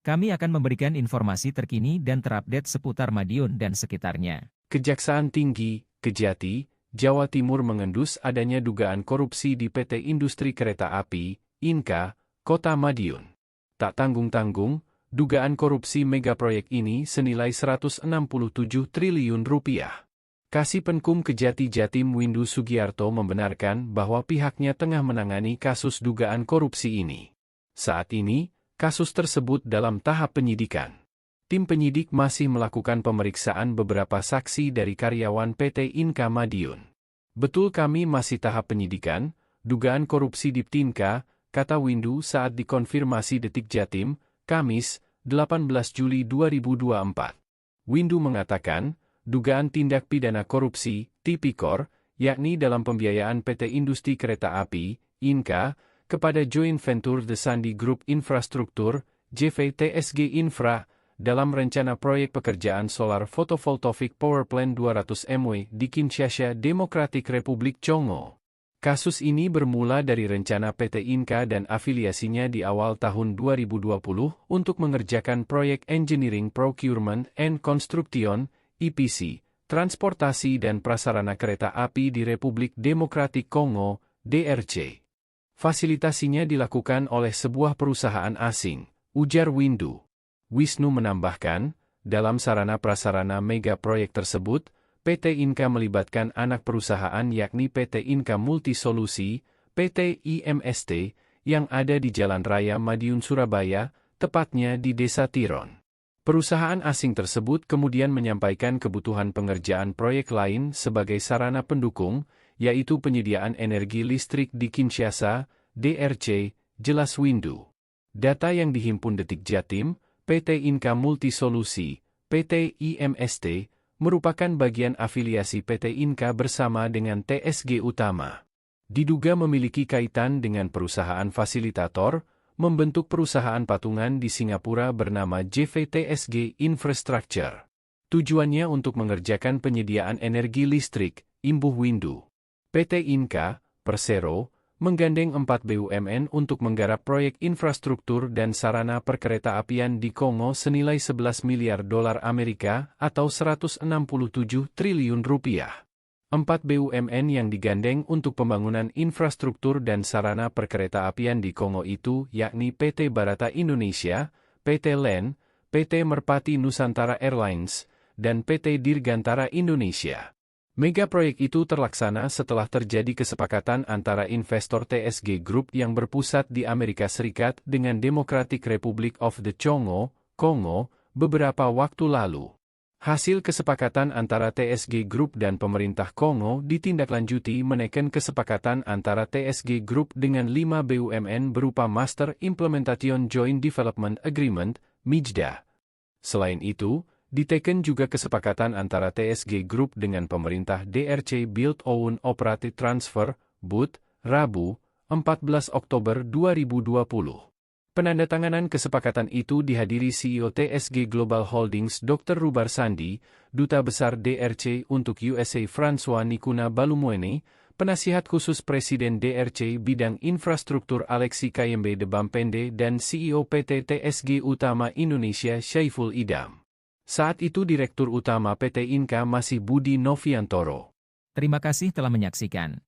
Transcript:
Kami akan memberikan informasi terkini dan terupdate seputar Madiun dan sekitarnya. Kejaksaan Tinggi, Kejati, Jawa Timur mengendus adanya dugaan korupsi di PT Industri Kereta Api, INKA, Kota Madiun. Tak tanggung-tanggung, dugaan korupsi megaproyek ini senilai 167 triliun rupiah. Kasipenkum Kejati Jatim Windu Sugiarto membenarkan bahwa pihaknya tengah menangani kasus dugaan korupsi ini. Saat ini, kasus tersebut dalam tahap penyidikan. Tim penyidik masih melakukan pemeriksaan beberapa saksi dari karyawan PT Inka Madiun. Betul kami masih tahap penyidikan, dugaan korupsi di Tinka, kata Windu saat dikonfirmasi Detik Jatim, Kamis, 18 Juli 2024. Windu mengatakan, dugaan tindak pidana korupsi, Tipikor, yakni dalam pembiayaan PT Industri Kereta Api, Inka, kepada Joint Venture The Sandi Group Infrastruktur, JVTSG Infra, dalam rencana proyek pekerjaan solar photovoltaic power plant 200 MW di Kinshasa, Demokratik Republik Congo. Kasus ini bermula dari rencana PT Inka dan afiliasinya di awal tahun 2020 untuk mengerjakan proyek Engineering Procurement and Construction, EPC, transportasi dan prasarana kereta api di Republik Demokratik Kongo, DRC. Fasilitasinya dilakukan oleh sebuah perusahaan asing, ujar Windu. Wisnu menambahkan, dalam sarana-prasarana mega proyek tersebut, PT Inka melibatkan anak perusahaan yakni PT Inka Multisolusi, PT IMST, yang ada di Jalan Raya Madiun Surabaya, tepatnya di Desa Tiron. Perusahaan asing tersebut kemudian menyampaikan kebutuhan pengerjaan proyek lain sebagai sarana pendukung, yaitu penyediaan energi listrik di Kinshasa, DRC, jelas Windu. Data yang dihimpun Detik Jatim, PT Inka Multisolusi, PT IMST, merupakan bagian afiliasi PT Inka bersama dengan TSG Utama. Diduga memiliki kaitan dengan perusahaan fasilitator, membentuk perusahaan patungan di Singapura bernama JVTSG Infrastructure. Tujuannya untuk mengerjakan penyediaan energi listrik, imbuh Windu. PT Inka, Persero, menggandeng 4 BUMN untuk menggarap proyek infrastruktur dan sarana perkereta-apian di Kongo senilai 11 miliar dolar Amerika atau 167 triliun rupiah. 4 BUMN yang digandeng untuk pembangunan infrastruktur dan sarana perkereta-apian di Kongo itu yakni PT Barata Indonesia, PT LEN, PT Merpati Nusantara Airlines, dan PT Dirgantara Indonesia. Mega proyek itu terlaksana setelah terjadi kesepakatan antara investor TSG Group yang berpusat di Amerika Serikat dengan Democratic Republic of the Congo, Kongo, beberapa waktu lalu. Hasil kesepakatan antara TSG Group dan pemerintah Kongo ditindaklanjuti menaikkan kesepakatan antara TSG Group dengan 5 BUMN berupa Master Implementation Joint Development Agreement, MIJDA. Selain itu, diteken juga kesepakatan antara TSG Group dengan pemerintah DRC Build Own Operate Transfer, BUT, Rabu, 14 Oktober 2020. Penandatanganan kesepakatan itu dihadiri CEO TSG Global Holdings Dr. Rubar Sandi, Duta Besar DRC untuk USA François Nikuna Balumuene, Penasihat Khusus Presiden DRC Bidang Infrastruktur Alexi Kayembe de Bampende dan CEO PT TSG Utama Indonesia Syaiful Idam. Saat itu Direktur Utama PT Inka masih Budi Noviantoro. Terima kasih telah menyaksikan.